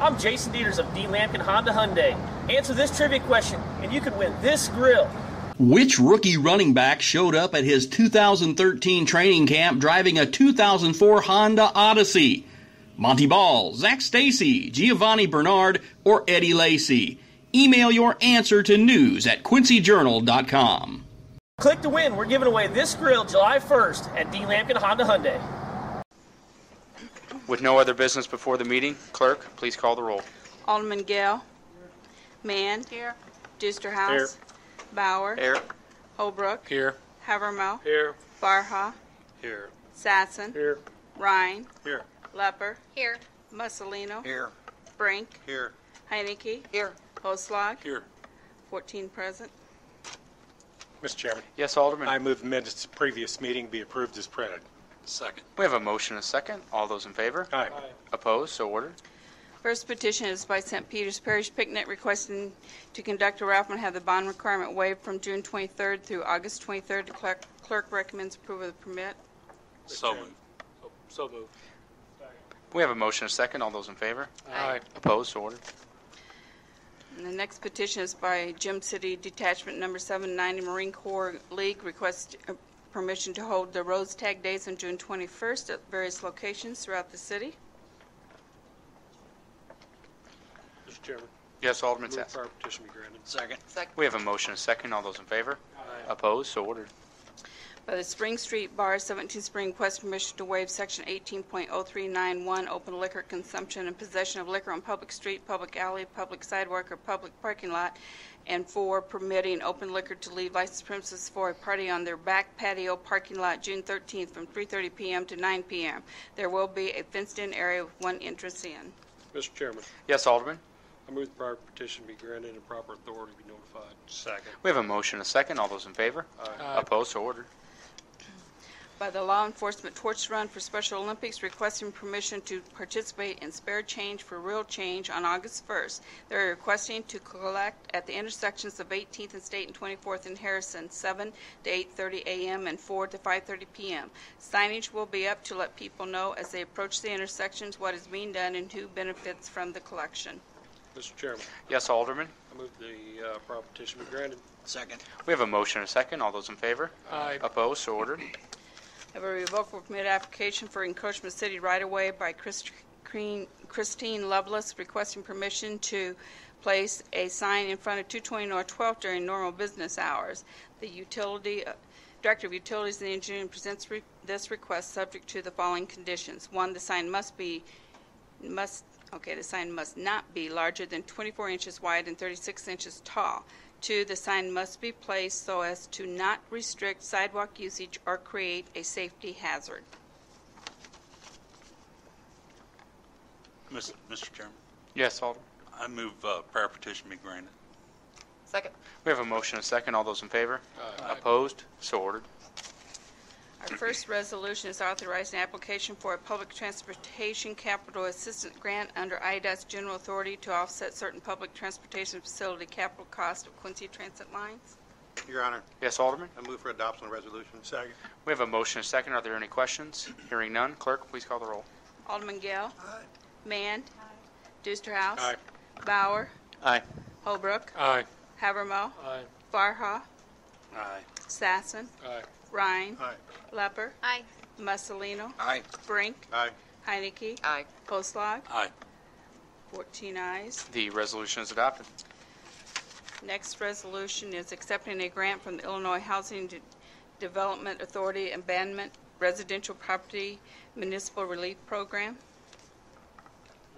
I'm Jason Dieters of D. Lampkin Honda Hyundai. Answer this trivia question, and you could win this grill. Which rookie running back showed up at his 2013 training camp driving a 2004 Honda Odyssey? Monty Ball, Zach Stacy, Giovanni Bernard, or Eddie Lacy? Email your answer to news@quincyjournal.com. Click to win. We're giving away this grill July 1st at D. Lampkin Honda Hyundai. With no other business before the meeting, clerk, please call the roll. Alderman Gale. Mann. Here. Dusterhouse. Here. Bauer. Here. Holbrook. Here. Havermill. Here. Farha. Here. Sassen. Here. Ryan. Here. Lepper. Here. Mussolino. Here. Brink. Here. Heineke. Here. Oslag. Here. 14 present. Mr. Chairman. Yes, Alderman. I move the minutes to the previous meeting be approved as printed. Second. We have a motion and a second. All those in favor? Aye. Opposed? So ordered. First petition is by St. Peter's Parish Picnic requesting to conduct a raffle and have the bond requirement waived from June 23rd through August 23rd. The clerk recommends approval of the permit. So moved. So moved. We have a motion and a second. All those in favor? Aye. Opposed? So ordered. And the next petition is by Gem City Detachment Number 790 Marine Corps League, request permission to hold the Rose Tag Days on June 21st at various locations throughout the city. Mr. Chairman. Yes, Alderman Move Sass. our petition be granted. Second. We have a motion and a second. All those in favor? Aye. Opposed? So ordered. By the Spring Street Bar, 17 Spring, request permission to waive Section 18.0391, open liquor consumption and possession of liquor on public street, public alley, public sidewalk, or public parking lot, and 4, permitting open liquor to leave licensed premises for a party on their back patio parking lot June 13th from 3:30 p.m. to 9 p.m. There will be a fenced-in area with one entrance in. Mr. Chairman. Yes, Alderman. I move the prior petition be granted and proper authority be notified. Second. We have a motion and a second. All those in favor? Aye. Opposed? So ordered. By the Law Enforcement Torch Run for Special Olympics, requesting permission to participate in spare change for real change on August 1st. They're requesting to collect at the intersections of 18th and State and 24th in Harrison, 7 to 8:30 a.m. and 4 to 5:30 p.m. Signage will be up to let people know as they approach the intersections what is being done and who benefits from the collection. Mr. Chairman. Yes, Alderman. I move the prior petition be granted. Second. We have a motion and a second. All those in favor? Aye. Opposed? So ordered. Have a revocable permit application for encroachment city right-of-way by Christine Lovelace, requesting permission to place a sign in front of 220 North 12th during normal business hours. The Director of Utilities and Engineering presents this request subject to the following conditions. 1, the sign the sign must not be larger than 24 inches wide and 36 inches tall. 2, the sign must be placed so as to not restrict sidewalk usage or create a safety hazard. Mr. Chairman, Yes, Alderman. I move prior petition be granted. Second. We have a motion and a second. All those in favor? Aye. Opposed? So ordered. Our first resolution is authorizing application for a public transportation capital assistance grant under IDOT's general authority to offset certain public transportation facility capital cost of Quincy Transit lines. Your Honor, Yes, Alderman. I move for adoption of the resolution. Second. We have a motion and a second. Are there any questions? Hearing none. Clerk, please call the roll. Alderman Gale. Aye. Mann. Dusterhouse. Aye. Bauer. Aye. Holbrook. Aye. Havermill. Aye. Farha. Aye. Sassen. Aye. Ryan. Aye. Lepper. Aye. Mussolino. Aye. Brink. Aye. Heineke. Aye. Oslag. Aye. 14 ayes. The resolution is adopted. Next resolution is accepting a grant from the Illinois Housing Development Authority Abandonment Residential Property Municipal Relief Program.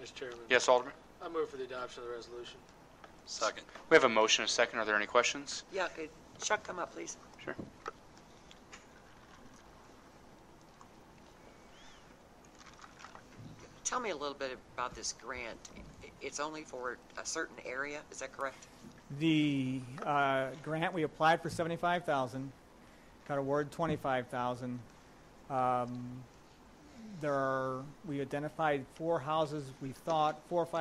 Mr. Chairman. Yes, Alderman. I move for the adoption of the resolution. Second. We have a motion and a second. Are there any questions? Yeah, could Chuck come up, please? Sure. Tell me a little bit about this grant. It's only for a certain area, is that correct? The grant, we applied for $75,000, got awarded $25,000. We identified 4 or 5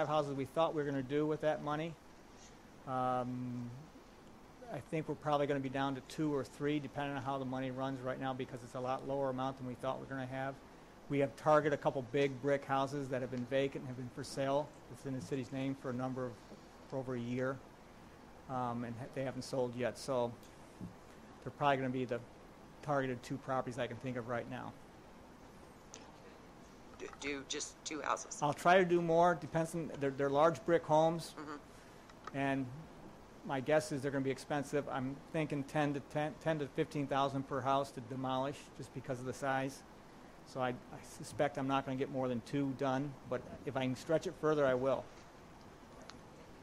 houses we thought we were going to do with that money. I think we're probably going to be down to 2 or 3, depending on how the money runs right now, because it's a lot lower amount than we thought we were going to have. We have targeted a couple big brick houses that have been vacant and have been for sale. It's in the city's name for over a year, and they haven't sold yet. So they're probably going to be the targeted 2 properties I can think of right now. Do just 2 houses? I'll try to do more. Depends on they're large brick homes, and my guess is they're going to be expensive. I'm thinking 10 to 15,000 per house to demolish, just because of the size. So I suspect I'm not going to get more than 2 done, but if I can stretch it further, I will.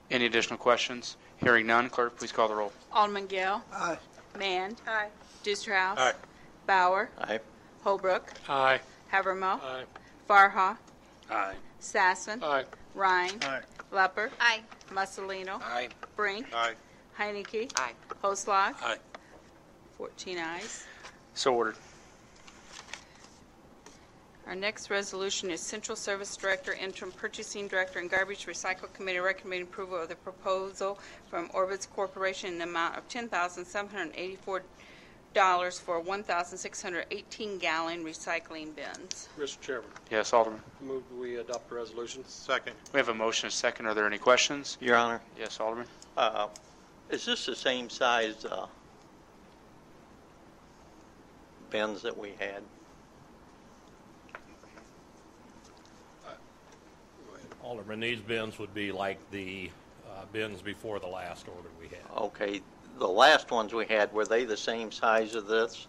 Any additional questions? Hearing none, clerk, please call the roll. Alderman Gale. Aye. Mann. Aye. Deusterhouse. Aye. Bauer. Aye. Holbrook. Aye. Havermill. Aye. Farha. Aye. Sassen. Aye. Rhine. Aye. Lepper. Aye. Mussolino. Aye. Brink. Aye. Heineke. Aye. Hoslag. Aye. 14 ayes. So ordered. Our next resolution is Central Service Director, Interim Purchasing Director, and Garbage Recycle Committee recommending approval of the proposal from Orbitz Corporation in the amount of $10,784 for 1,618-gallon recycling bins. Mr. Chairman, Yes, Alderman. move we adopt the resolution. Second. We have a motion and a second. Are there any questions? Your Honor, Yes, Alderman. is this the same size bins that we had? Alderman, these bins would be like the bins before the last order we had. Okay, the last ones we had, were they the same size of this?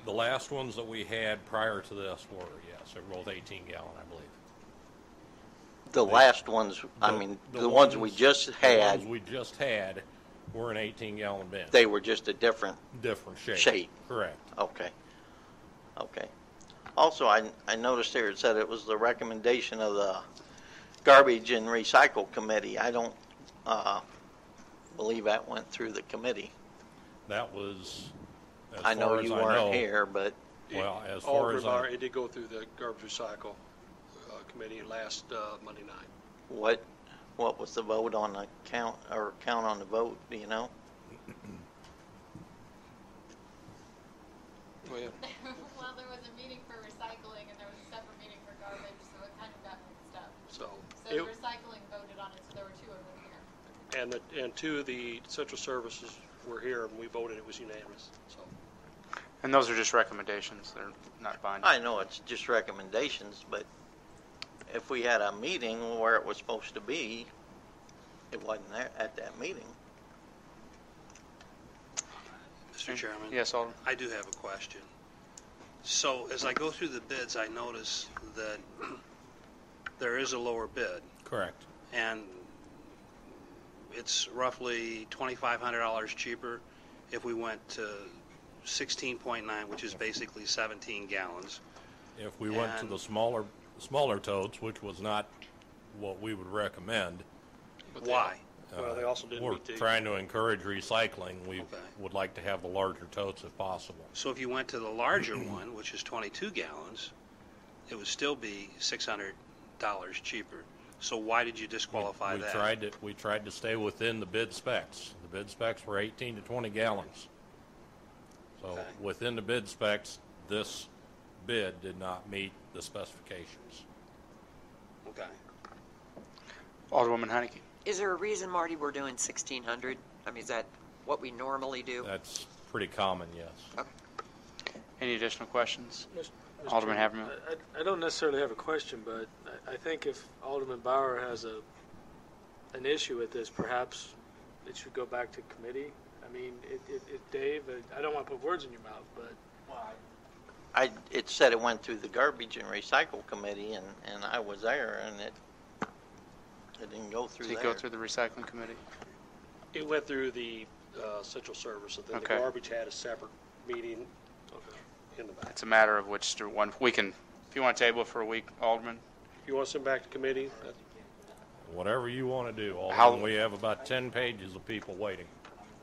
The last ones that we had prior to this were, yes, they were both 18-gallon, I believe. The last ones, the ones we just The had, ones we just had were an 18-gallon bin. they were just a different Different shape. shape. Correct. Okay. Okay. Also, I noticed here it said it was the recommendation of the Garbage and Recycle Committee. I don't believe that went through the committee. That was, as I know far as you I weren't know, here, but well, as All far as I, it did go through the Garbage Recycle Committee last Monday night. what was the vote on the count on the vote? Do you know? Well, Well, there was a meeting for recycling and there was a separate meeting for garbage, so it kind of got mixed up. so So the recycling voted on it, so there were 2 of them here. and 2 of the central services were here, and we voted. It was unanimous. So And those are just recommendations. They're not binding. I know it's just recommendations, but if we had a meeting where it was supposed to be, it wasn't there at that meeting. Mr. Chairman? Yes, Alderman. I do have a question. So as I go through the bids, I notice that there is a lower bid, correct. and it's roughly $2,500 cheaper if we went to 16.9, which is basically 17 gallons. If we went to And- the smaller totes, which was not what we would recommend, Why? well, they also didn't we're meet the. trying to encourage recycling. We Okay. would like to have the larger totes if possible. So if you went to the larger one, which is 22 gallons, it would still be $600 cheaper. So why did you disqualify we that? We tried to stay within the bid specs. The bid specs were 18 to 20 gallons. So Okay. within the bid specs, this bid did not meet the specifications. Okay. Alderwoman Heineke. Is there a reason, Marty, we're doing 1,600? I mean, is that what we normally do? That's pretty common, yes. Okay. Any additional questions? Mr. Alderman Chairman, Havermill. I don't necessarily have a question, but I think if Alderman Bauer has an issue with this, perhaps it should go back to committee. I mean, Dave, I don't want to put words in your mouth, but It said it went through the Garbage and Recycle Committee, and I was there, and it didn't go through Did there. it go through the recycling committee? It went through the central service, and then Okay. the garbage had a separate meeting in the back. It's a matter of which to one. We can, if you want to table it for a week, Alderman. If you want to send back to committee, Whatever you want to do, Alderman. How- We have about 10 pages of people waiting.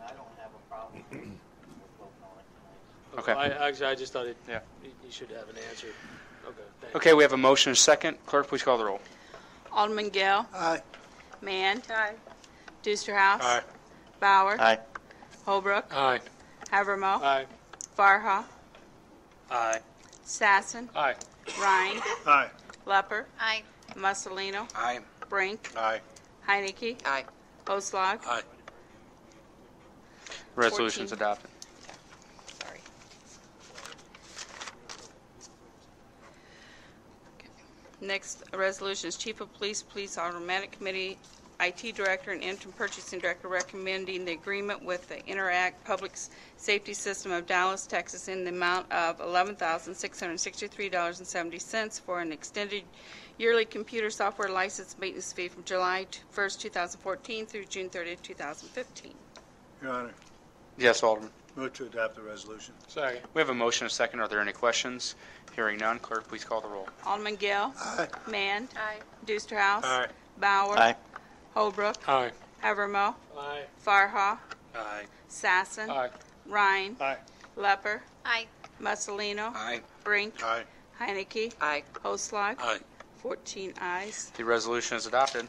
I don't have a problem with voting on it tonight. Okay. I just thought Yeah. you should have an answer. Okay. Thanks. Okay, we have a motion and a second. Clerk, please call the roll. Alderman Gale. Aye. Mann. Aye. Deusterhouse. Aye. Bauer. Aye. Holbrook. Aye. Havermill. Aye. Farha. Aye. Sassen. Aye. Rhine. Aye. Lepper. Aye. Mussolino. Aye. Brink. Aye. Heinecke. Aye. Oslog. Aye. Resolution's 14. adopted. Sorry. Okay. Next resolution is Chief of Police, Police Automatic Committee, IT Director, and Interim Purchasing Director recommending the agreement with the Interact Public Safety System of Dallas, Texas in the amount of $11,663.70 for an extended yearly computer software license maintenance fee from July 1st, 2014 through June 30th, 2015. Your Honor, Yes, Alderman. move to adopt the resolution. Second. We have a motion and a second. Are there any questions? Hearing none, clerk, please call the roll. Alderman Gale. Aye. Mann. Aye. Deusterhouse. Aye. Bauer. Aye. Holbrook. Aye. Havermill. Aye. Farha. Aye. Sassen. Aye. Rhine. Aye. Lepper. Aye. Mussolino. Aye. Brink. Aye. Heinecke. Aye. Oslog. Aye. 14 ayes. The resolution is adopted.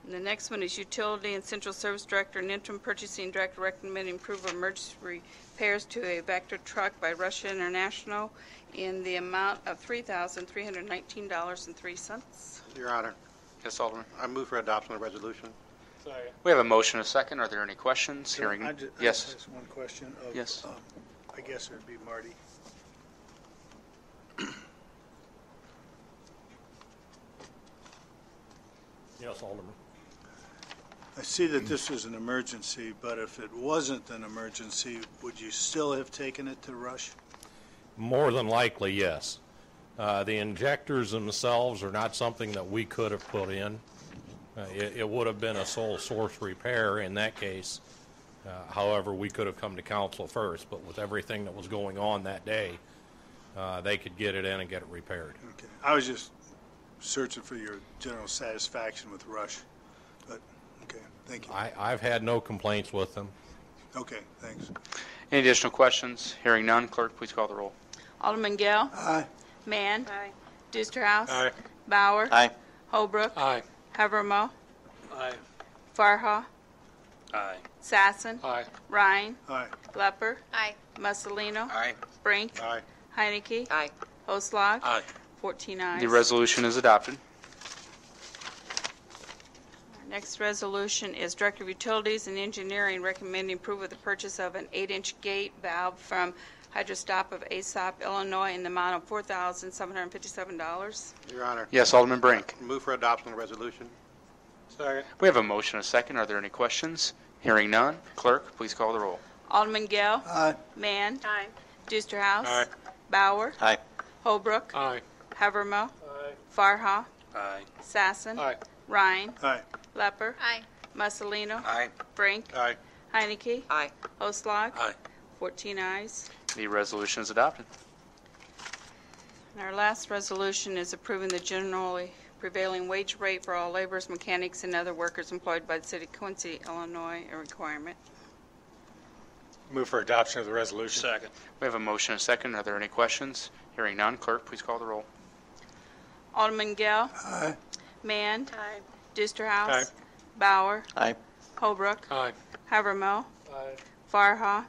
And the next one is Utility and Central Service Director and Interim Purchasing Director recommending approval of emergency repairs to a Vector truck by Russia International in the amount of $3,319.03. Your Honor, Yes, Alderman. I move for adoption of the resolution. Second. We have a motion and a second. Are there any questions? Hearing. Yes. Just one question of, Yes. I guess it would be Marty. Yes, Alderman. I see that this is an emergency, but if it wasn't an emergency, would you still have taken it to Rush? More than likely, yes. The injectors themselves are not something that we could have put in. It would have been a sole source repair in that case. However, we could have come to council first, but with everything that was going on that day, they could get it in and get it repaired. Okay. I was just searching for your general satisfaction with Rush, but, okay, thank you. I've had no complaints with them. Okay, thanks. Any additional questions? Hearing none, clerk, please call the roll. Alderman Gale. Aye. Mann. Aye. Deusterhouse. Aye. Bauer. Aye. Holbrook. Aye. Havermill. Aye. Farha. Aye. Sassen. Aye. Rhine. Aye. Lepper. Aye. Mussolino. Aye. Brink. Aye. Heinecke. Aye. Oslog. Aye. 14 ayes. The resolution is adopted. Our next resolution is Director of Utilities and Engineering recommending approval of the purchase of an 8-inch gate valve from Hydrostop of Aesop, Illinois, in the amount of $4,757. Your Honor, Yes, Alderman Brink. move for adoption of the resolution. Second. We have a motion and a second. Are there any questions? Hearing none, clerk, please call the roll. Alderman Gale. Aye. Mann. Aye. Deusterhouse. Aye. Bauer. Aye. Holbrook. Aye. Havermill. Aye. Farha. Aye. Sassen. Aye. Rhine. Aye. Lepper. Aye. Mussolino. Aye. Brink. Aye. Heinecke. Aye. Oslog. Aye. 14 ayes. The resolution is adopted. And our last resolution is approving the generally prevailing wage rate for all laborers, mechanics, and other workers employed by the city of Quincy, Illinois, a requirement. Move for adoption of the resolution. Second. We have a motion and a second. Are there any questions? Hearing none, clerk, please call the roll. Alderman Gale. Aye. Mann. Aye. Deusterhouse. Aye. Bauer. Aye. Holbrook. Aye. Havermill. Aye. Farha.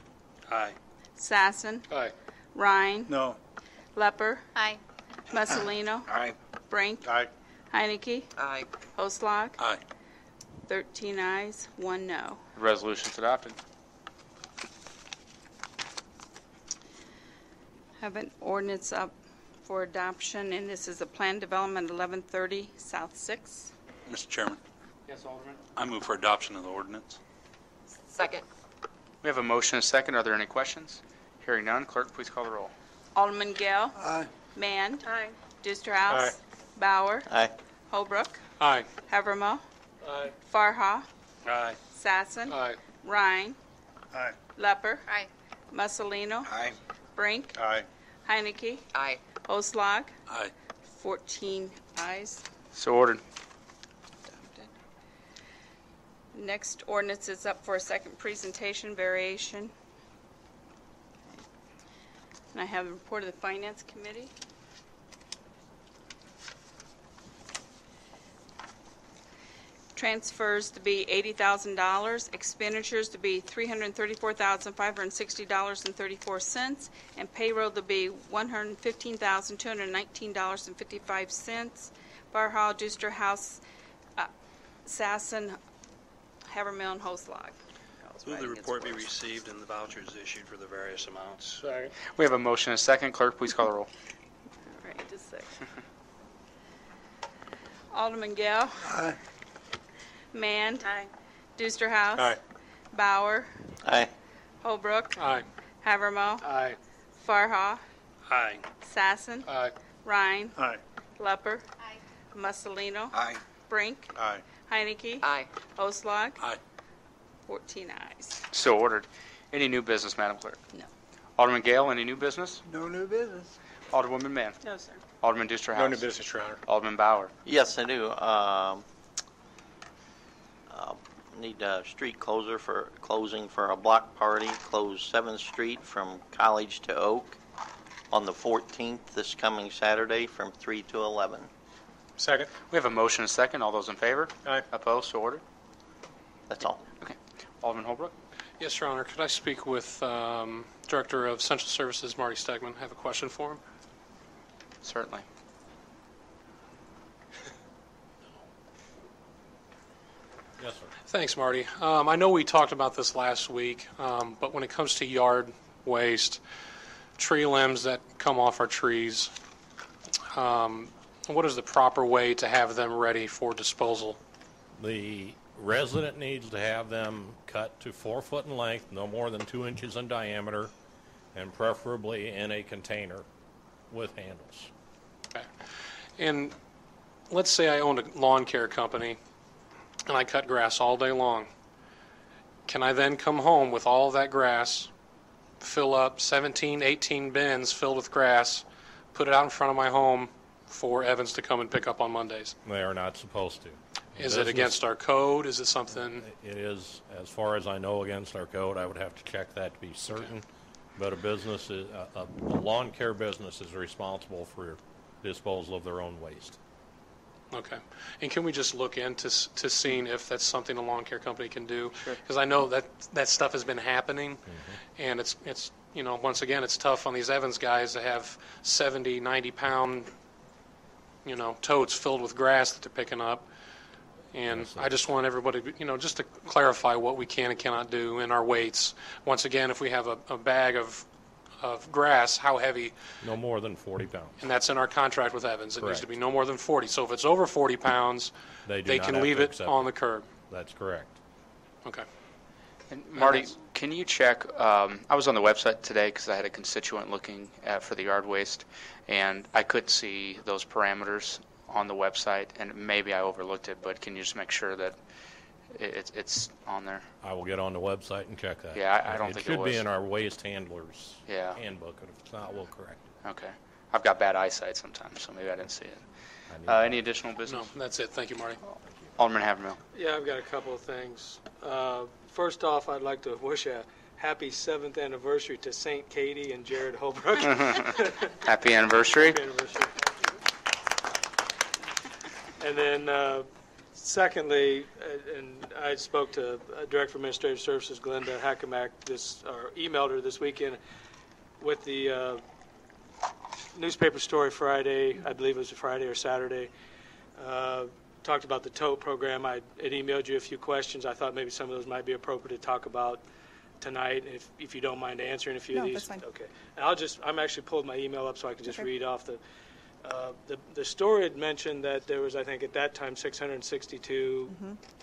Aye. Sassen. Aye. Rhine. No. Lepper. Aye. Mussolino. Aye. Brink. Aye. Heinecke. Aye. Oslog. Aye. 13 ayes, 1 no. The resolution is adopted. Have an ordinance up for adoption, and this is a plan development 1130 South 6. Mr. Chairman, Yes, Alderman. I move for adoption of the ordinance. Second. We have a motion and a second. Are there any questions? Hearing none, clerk, please call the roll. Alderman Gale. Aye. Mann. Aye. Deusterhouse. Aye. Bauer. Aye. Holbrook. Aye. Havermill. Aye. Farha. Aye. Sassen. Aye. Rhine. Aye. Lepper. Aye. Mussolino. Aye. Brink. Aye. Heinecke. Aye. Oslog. Aye. 14 ayes. So ordered. Next ordinance is up for a second presentation variation. And I have a report of the Finance Committee. Transfers to be $80,000, expenditures to be $334,560.34, and payroll to be $115,219.55. Bar Hall, Deuster House, Sasson, Havermill, and Hoslag. Move the report be received and the vouchers issued for the various amounts. Second. We have a motion and a second. Clerk, please call the roll. All right, just a second. Alderman Gale. Aye. Mand. Aye. Deuster House. Aye. Bauer. Aye. Holbrook. Aye. Havermill. Aye. Farha. Aye. Sasson. Aye. Rhine. Aye. Lepper. Mussolino. Aye. Brink. Aye. Heineke. Aye. Oslog. Aye. 14 ayes. So ordered. Any new business, Madam Clerk? No. Alderman Gale, any new business? No new business. Alderwoman Mann. No, sir. Alderman Deuster House. No new business, Your Honor. Alderman Bauer. Yes, I do. Need a street closing for a block party. Close 7th Street from College to Oak on the 14th, this coming Saturday, from 3 to 11. Second. We have a motion and a second. All those in favor? Aye. Opposed? So ordered. That's all. Okay. Alderman Holbrook. Yes, Your Honor. Could I speak with Director of Central Services, Marty Stegman? I have a question for him. Certainly. Yes, sir. Thanks, Marty. I know we talked about this last week, but when it comes to yard waste, tree limbs that come off our trees, what is the proper way to have them ready for disposal? The resident needs to have them cut to 4 foot in length, no more than 2 inches in diameter, and preferably in a container with handles. Okay. And let's say I owned a lawn care company and I cut grass all day long. Can I then come home with all that grass, fill up 17, 18 bins filled with grass, put it out in front of my home for Evans to come and pick up on Mondays? They are not supposed to. Is it against our code? Is it something? It is, as far as I know, against our code. I would have to check that to be certain. Okay. But a lawn care business is responsible for disposal of their own waste. Okay. And can we just look into seeing if that's something a lawn care company can do? Because I know that stuff has been happening, and it's once again, it's tough on these Evans guys to have 70, 90-pound, totes filled with grass that they're picking up. And I just want everybody, just to clarify what we can and cannot do in our weights. Once again, if we have a bag of grass, how heavy? No more than 40 pounds. And that's in our contract with Evans. It Correct. needs to be no more than 40. So if it's over 40 pounds, they can leave it on the curb. That's correct. Okay. And Marty, can you check? I was on the website today because I had a constituent looking for the yard waste, and I couldn't see those parameters on the website, and maybe I overlooked it, but can you just make sure that it's on there? I will get on the website and check that. Yeah, I don't think it should was. be in our waste handlers handbook. If it's not, we'll correct it. Okay. I've got bad eyesight sometimes, so maybe I didn't see it. Any additional business? No, that's it. Thank you, Marty. Alderman Havermill. Yeah, I've got a couple of things. First off, I'd like to wish a happy 7th anniversary to St. Katie and Jared Holbrook. Happy anniversary. Happy anniversary. And then, secondly, and I spoke to Director of Administrative Services, Glenda Hackenmack, or emailed her this weekend with the newspaper story Friday. I believe it was Friday or Saturday. Talked about the tote program. I had emailed you a few questions. I thought maybe some of those might be appropriate to talk about tonight, if you don't mind answering a few of these. That's fine. Okay. And I'm actually pulled my email up so I can just read off the story had mentioned that there was, I think, at that time, 662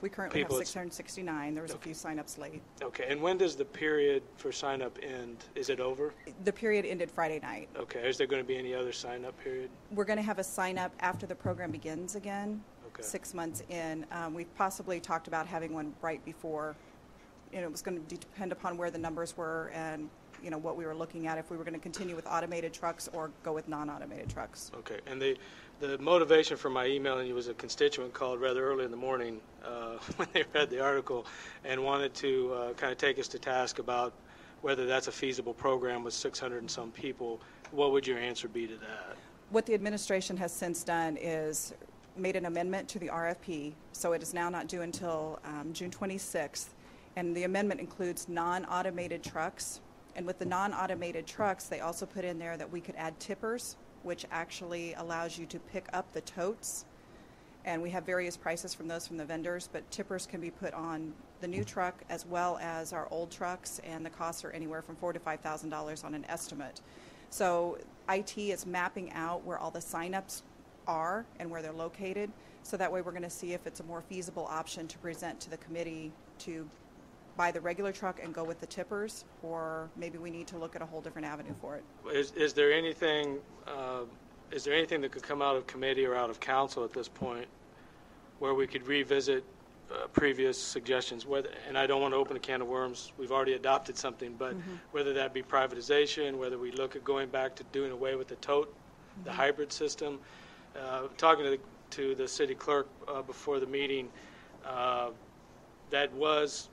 We currently have people. 669. There was a few sign-ups late. Okay, and when does the period for sign-up end? Is it over? The period ended Friday night. Okay, is there going to be any other sign-up period? We're going to have a sign-up after the program begins again, 6 months in. We've possibly talked about having one right before. It was going to depend upon where the numbers were and what we were looking at, if we were going to continue with automated trucks or go with non-automated trucks. Okay, and the motivation for my emailing you was a constituent called rather early in the morning when they read the article and wanted to kind of take us to task about whether that's a feasible program with 600 and some people. What would your answer be to that? What the administration has since done is made an amendment to the RFP, so it is now not due until June 26th. And the amendment includes non-automated trucks. And with the non-automated trucks, they also put in there that we could add tippers, which actually allows you to pick up the totes. And we have various prices from those from the vendors, but tippers can be put on the new truck as well as our old trucks, and the costs are anywhere from $4,000 to $5,000 on an estimate. So IT is mapping out where all the signups are and where they're located, so that way we're going to see if it's a more feasible option to present to the committee to buy the regular truck and go with the tippers, or maybe we need to look at a whole different avenue for it. Is there anything that could come out of committee or out of council at this point where we could revisit previous suggestions? And I don't want to open a can of worms. We've already adopted something, but whether that be privatization, whether we look at going back to doing away with the tote, the hybrid system. Talking to the city clerk before the meeting, that was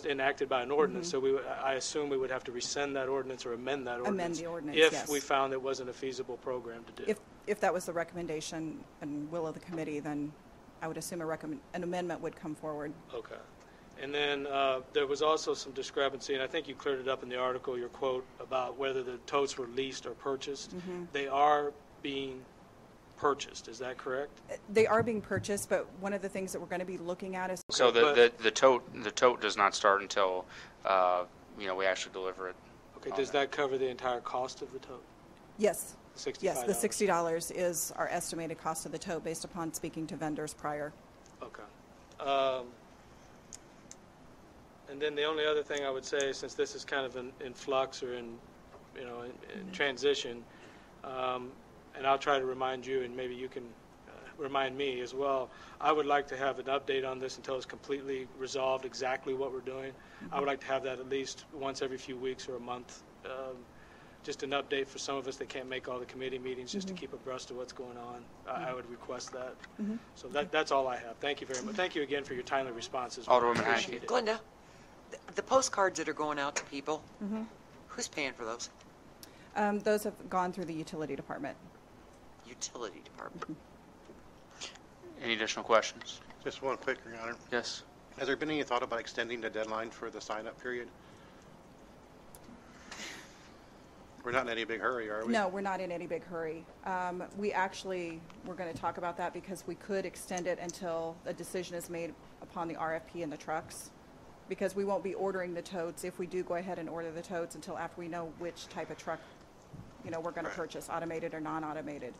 enacted by an ordinance, so I assume we would have to rescind that ordinance or amend that ordinance. Amend the ordinance, if yes. we found it wasn't a feasible program to do. If that was the recommendation and will of the committee, then I would assume an amendment would come forward. Okay. And then there was also some discrepancy, and I think you cleared it up in the article, your quote, about whether the totes were leased or purchased. They are being purchased, is that correct? They are being purchased, but one of the things that we're going to be looking at is... So the tote does not start until we actually deliver it. Okay, does that cover the entire cost of the tote? Yes. $65? Yes, the $60 is our estimated cost of the tote based upon speaking to vendors prior. Okay. And then the only other thing I would say, since this is kind of in flux or in transition, and I'll try to remind you, and maybe you can remind me as well, I would like to have an update on this until it's completely resolved exactly what we're doing. I would like to have that at least once every few weeks or a month, just an update for some of us that can't make all the committee meetings, just to keep abreast of what's going on. I would request that. So that's all I have. Thank you very much. Thank you again for your timely responses. Alderwoman Appreciate it. Glenda, the postcards that are going out to people, who's paying for those? Those have gone through the utility department. Utility department. Any additional questions? Just one quick, Your Honor. Yes. Has there been any thought about extending the deadline for the sign-up period? We're not in any big hurry, are we? No, we're not in any big hurry. We're going to talk about that because we could extend it until a decision is made upon the RFP and the trucks, because we won't be ordering the totes, if we do go ahead and order the totes, until after we know which type of truck we're going to purchase, automated or non-automated.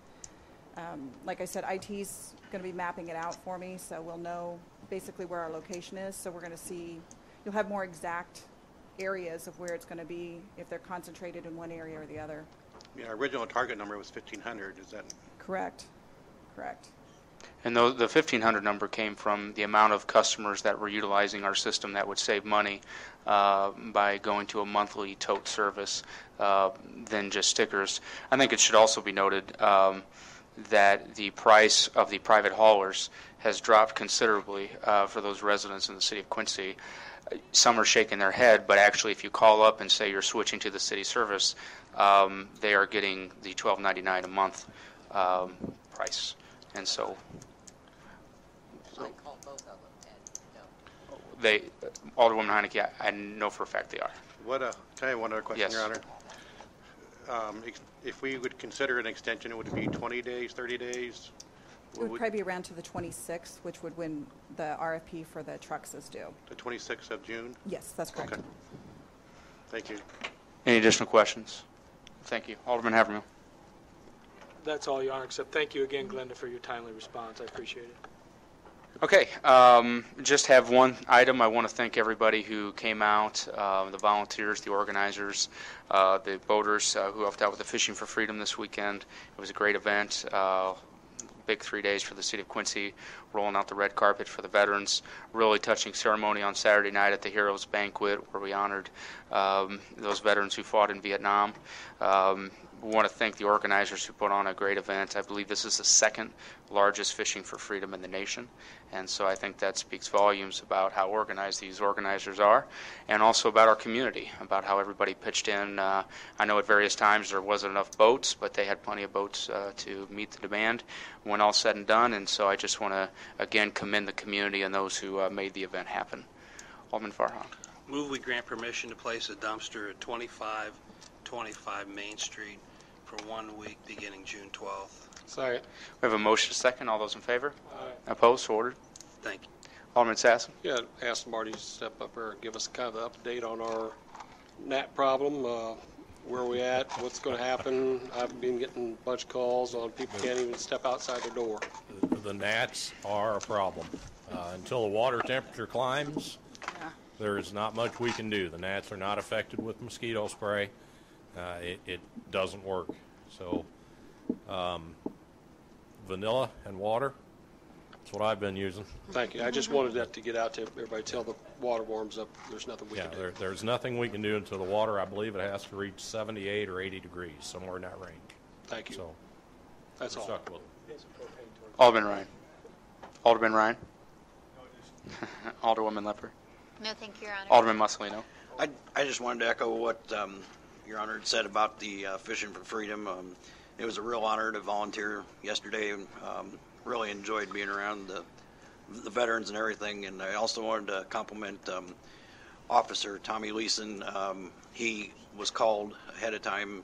Like I said, IT's going to be mapping it out for me, so we'll know basically where our location is. So we're going to see, you'll have more exact areas of where it's going to be, if they're concentrated in one area or the other. Yeah, our original target number was 1,500. Is that correct? And the 1,500 number came from the amount of customers that were utilizing our system that would save money by going to a monthly tote service than just stickers. I think it should also be noted that the price of the private haulers has dropped considerably for those residents in the city of Quincy. Some are shaking their head, but actually if you call up and say you're switching to the city service, they are getting the $12.99 a month price. And so I called both of them, and no. they, Alderwoman Heineke, I know for a fact they are. can I have one other question, Yes. Your Honor? If we would consider an extension, would it be 20 days, 30 days? It would probably be around to the 26th, which would when the RFP for the trucks is due. The 26th of June? Yes, that's correct. Okay. Thank you. Any additional questions? Thank you. Alderman Havermill. That's all, Your Honor, except thank you again, Glenda, for your timely response. I appreciate it. Okay, just have one item. I want to thank everybody who came out, the volunteers, the organizers, the boaters who helped out with the Fishing for Freedom this weekend. It was a great event. Big 3 days for the city of Quincy, rolling out the red carpet for the veterans. Really touching ceremony on Saturday night at the Heroes Banquet, where we honored those veterans who fought in Vietnam. want to thank the organizers who put on a great event. I believe this is the second largest Fishing for Freedom in the nation, and so I think that speaks volumes about how organized these organizers are, and also about our community, about how everybody pitched in. I know at various times there wasn't enough boats, but they had plenty of boats to meet the demand when all said and done, and so I just want to, again, commend the community and those who made the event happen. Alderman Farhan. Move we grant permission to place a dumpster at 2525 Main Street for 1 week beginning June 12th. Second. We have a motion to second. All those in favor? Aye. Opposed? So ordered. Thank you. Alderman Sassen. Yeah, ask Marty to step up here and give us kind of an update on our gnat problem, where we at, what's going to happen. I've been getting a bunch of calls on people can't even step outside their door. The gnats are a problem. Until the water temperature climbs, there's not much we can do. The gnats are not affected with mosquito spray. It doesn't work. So vanilla and water, that's what I've been using. Thank you. I just wanted that to get out to everybody till the water warms up. There's nothing we can do. There's nothing we can do until the water, I believe it has to reach 78 or 80 degrees, somewhere in that range. Thank you. So that's we're all. stuck with it. Alderman Ryan. Alderman Ryan. Alderwoman Lepper. No, thank you, Your Honor. Alderman Mussolino. I just wanted to echo what Your Honor had said about the Fishing for Freedom. It was a real honor to volunteer yesterday. Really enjoyed being around the veterans and everything. And I also wanted to compliment Officer Tommy Leeson. He was called ahead of time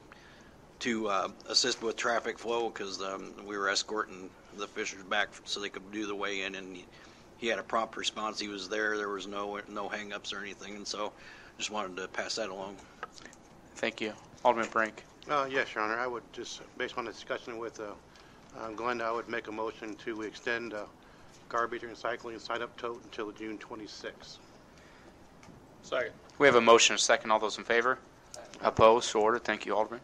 to assist with traffic flow because we were escorting the fishers back so they could do the weigh-in, and he had a prompt response. He was there. There was no hang-ups or anything, and so just wanted to pass that along. Thank you. Alderman Brink. Yes, Your Honor. I would just, based on the discussion with Glenda, I would make a motion to extend garbage and recycling sign-up tote until June 26th. Second. We have a motion and a second. All those in favor? Opposed? So ordered. Thank you, Alderman.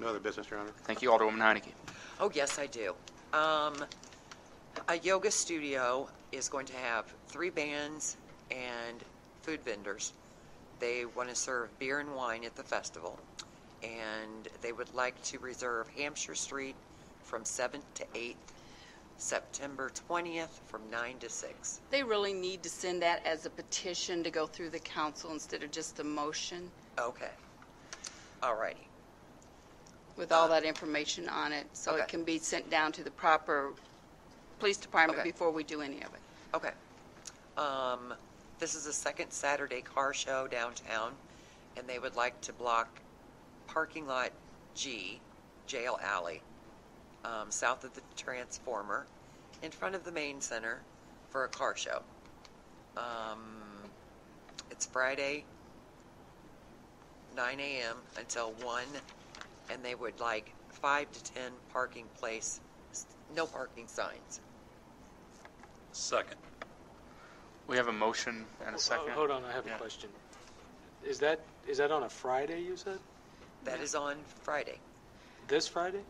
No other business, Your Honor. Thank you, Alderwoman Heineke. Oh, yes, I do. A yoga studio is going to have 3 bands and food vendors. They want to serve beer and wine at the festival, and they would like to reserve Hampshire Street from 7 to 8, September 20th from 9 to 6. They really need to send that as a petition to go through the council instead of just a motion Okay. All righty. with all that information on it, so Okay. it can be sent down to the proper police department Okay. before we do any of it. Okay. This is the second Saturday car show downtown, and they would like to block parking lot G, Jail Alley, south of the Transformer, in front of the main center for a car show. It's Friday, 9 a.m. until 1, and they would like 5 to 10 parking place, no parking signs. Second. We have a motion and a second. Hold on, I have a question. Is that on a Friday, you said? That is on Friday. This Friday?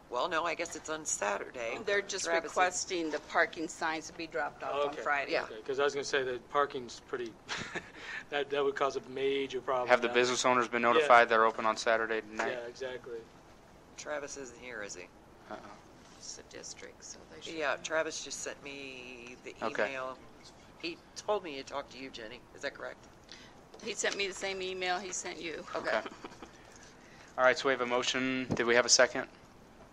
Well, no, I guess it's on Saturday. They're just Travis is- requesting the parking signs to be dropped off on Friday. Yeah. Okay, because I was going to say that parking's pretty, that would cause a major problem. Have the down business there. owners been notified they're open on Saturday night? Yeah, exactly. Travis isn't here, is he? It's a district, so they should. Yeah, Travis just sent me the email. Okay. He told me to talk to you, Jenny. Is that correct? He sent me the same email he sent you. Okay. All right, so we have a motion. Did we have a second?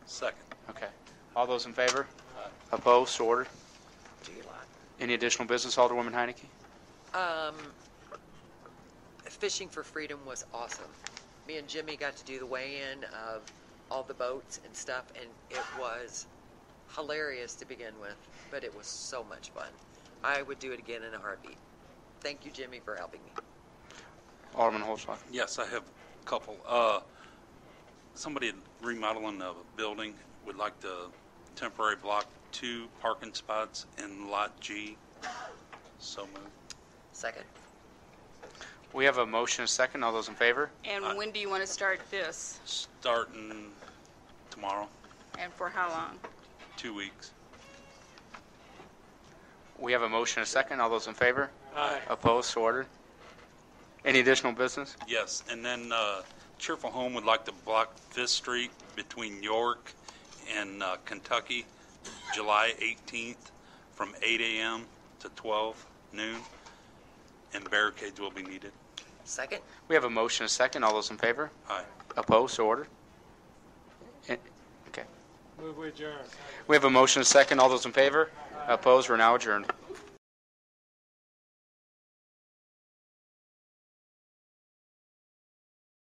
Second. Okay. All those in favor? Opposed? So ordered. Any additional business, Alderwoman Heineke? Fishing for Freedom was awesome. Me and Jimmy got to do the weigh-in of all the boats and stuff, and it was hilarious to begin with, but it was so much fun. I would do it again in a heartbeat. Thank you, Jimmy, for helping me. Alderman Holzschlag. Yes, I have a couple. Somebody remodeling a building would like to temporary block 2 parking spots in Lot G. So moved. Second. We have a motion and a second. All those in favor? And when do you want to start this? Starting tomorrow, And for how long? 2 weeks. We have a motion and a second. All those in favor? Aye. Opposed? So ordered. Any additional business? Yes, and then Cheerful Home would like to block 5th Street between York and Kentucky, July 18th, from 8 a.m. to 12 noon, and barricades will be needed. Second? We have a motion, a second. All those in favor? Aye. Opposed? So ordered. Okay. Move we adjourn. We have a motion, a second. All those in favor? Opposed? We're now adjourned.